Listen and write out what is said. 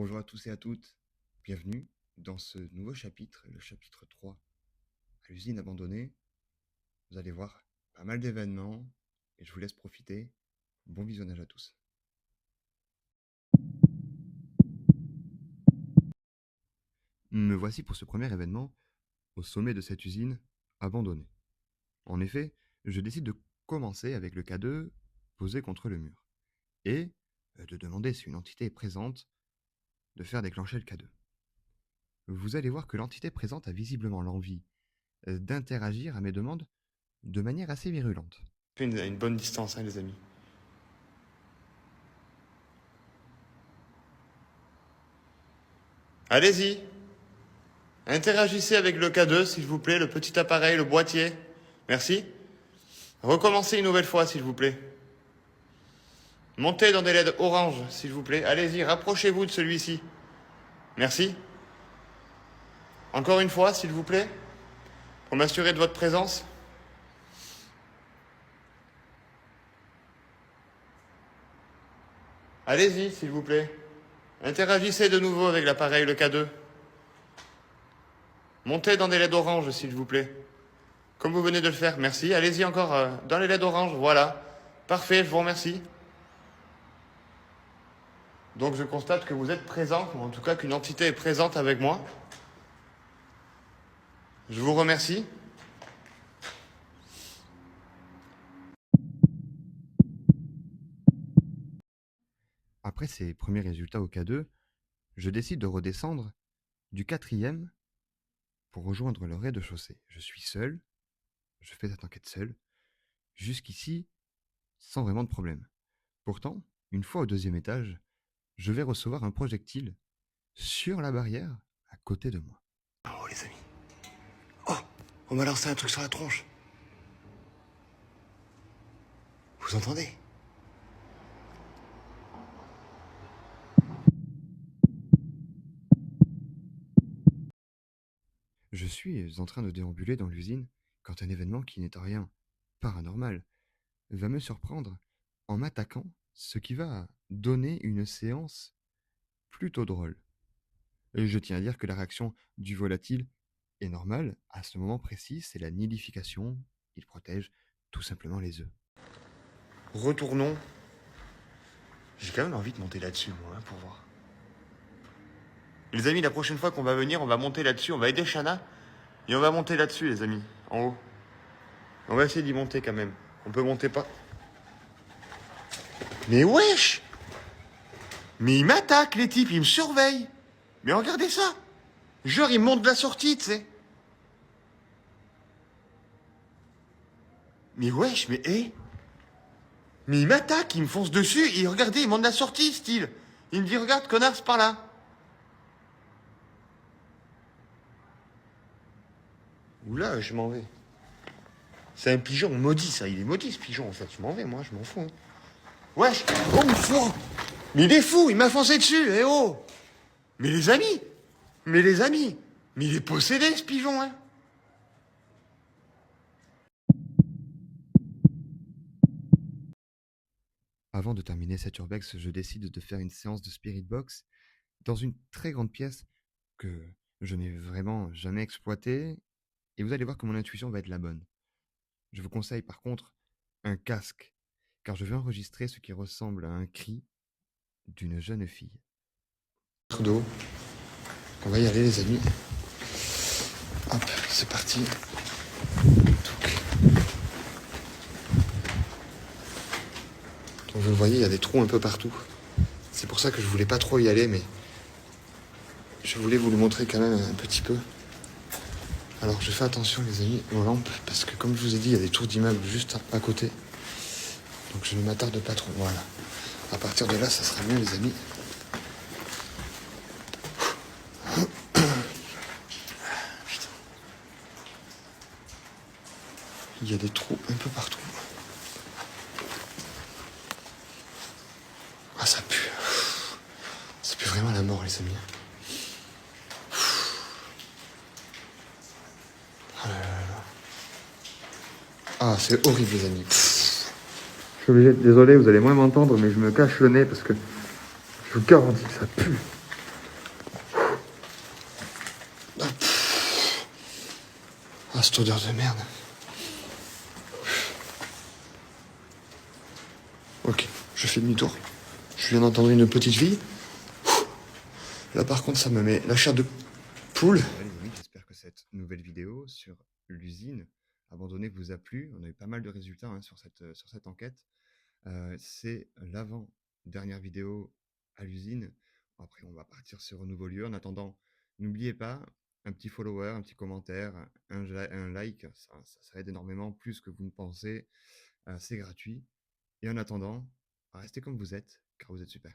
Bonjour à tous et à toutes, bienvenue dans ce nouveau chapitre, le chapitre 3, à l'usine abandonnée. Vous allez voir pas mal d'événements et je vous laisse profiter. Bon visionnage à tous. Me voici pour ce premier événement au sommet de cette usine abandonnée. En effet, je décide de commencer avec le K2 posé contre le mur et de demander si une entité est présente de faire déclencher le K2. Vous allez voir que l'entité présente a visiblement l'envie d'interagir à mes demandes de manière assez virulente. Une bonne distance, hein, les amis. Allez-y. Interagissez avec le K2, s'il vous plaît, le petit appareil, le boîtier. Merci. Recommencez une nouvelle fois, s'il vous plaît. Montez dans des LED orange, s'il vous plaît. Allez-y, rapprochez-vous de celui-ci. Merci. Encore une fois, s'il vous plaît, pour m'assurer de votre présence. Allez-y, s'il vous plaît. Interagissez de nouveau avec l'appareil, le K2. Montez dans des LED orange, s'il vous plaît. Comme vous venez de le faire, merci. Allez-y encore dans les LED orange, voilà. Parfait, je vous remercie. Donc je constate que vous êtes présent, ou en tout cas qu'une entité est présente avec moi. Je vous remercie. Après ces premiers résultats au K2, je décide de redescendre du 4e pour rejoindre le rez-de-chaussée. Je suis seul, je fais cette enquête seul, jusqu'ici sans vraiment de problème. Pourtant, une fois au 2e étage, je vais recevoir un projectile sur la barrière à côté de moi. Oh les amis. Oh, on m'a lancé un truc sur la tronche. Vous entendez? Je suis en train de déambuler dans l'usine quand un événement qui n'est en rien paranormal va me surprendre en m'attaquant, ce qui va donner une séance plutôt drôle. Et je tiens à dire que la réaction du volatile est normale. À ce moment précis, c'est la nidification. Il protège tout simplement les œufs. Retournons. J'ai quand même envie de monter là-dessus, moi, pour voir. Les amis, la prochaine fois qu'on va venir, on va monter là-dessus, on va aider Shana, et on va monter là-dessus, les amis, en haut. On va essayer d'y monter quand même. On peut monter pas. Mais wesh! Mais ils m'attaquent, les types, ils me surveillent. Mais regardez ça! Genre, ils montent de la sortie, tu sais. Mais wesh, mais hé! Mais ils m'attaquent, ils me foncent dessus, et regardez, ils montent de la sortie, style. Ils me disent, regarde, connard, c'est par là. Oula, je m'en vais. C'est un pigeon maudit, ça. Il est maudit, ce pigeon, en fait. Je m'en vais, moi, je m'en fous. Hein. Wesh! Oh, fou! Mais il est fou, il m'a foncé dessus, eh oh! Mais les amis! Mais les amis! Mais il est possédé, ce pigeon, hein! Avant de terminer cet urbex, je décide de faire une séance de spirit box dans une très grande pièce que je n'ai vraiment jamais exploitée, et vous allez voir que mon intuition va être la bonne. Je vous conseille par contre un casque, car je vais enregistrer ce qui ressemble à un cri d'une jeune fille. D'eau. On va y aller, les amis. Hop, c'est parti. Donc vous le voyez, il y a des trous un peu partout. C'est pour ça que je voulais pas trop y aller, mais je voulais vous le montrer quand même un petit peu. Alors je fais attention, les amis, aux lampes, parce que comme je vous ai dit, il y a des tours d'immeubles juste à côté. Donc je ne m'attarde pas trop. Voilà. À partir de là, ça sera mieux, les amis. Putain. Il y a des trous un peu partout. Ah, ça pue. Ça pue vraiment la mort, les amis. Ah là là là. Ah, c'est horrible, les amis. Je suis obligé, désolé, vous allez moins m'entendre, mais je me cache le nez parce que je vous garantis, ça pue. Ah, cette odeur de merde. Ok, je fais demi-tour. Je viens d'entendre une petite fille. Là, par contre, ça me met la chair de poule. Ouais, les amis, j'espère que cette nouvelle vidéo sur l'usine abandonnée vous a plu. On a eu pas mal de résultats hein, sur cette enquête. C'est l'avant-dernière vidéo à l'usine. Après, on va partir sur un nouveau lieu. En attendant, n'oubliez pas, un petit follower, un petit commentaire, un like, ça aide énormément, plus que vous ne pensez. C'est gratuit. Et en attendant, restez comme vous êtes, car vous êtes super.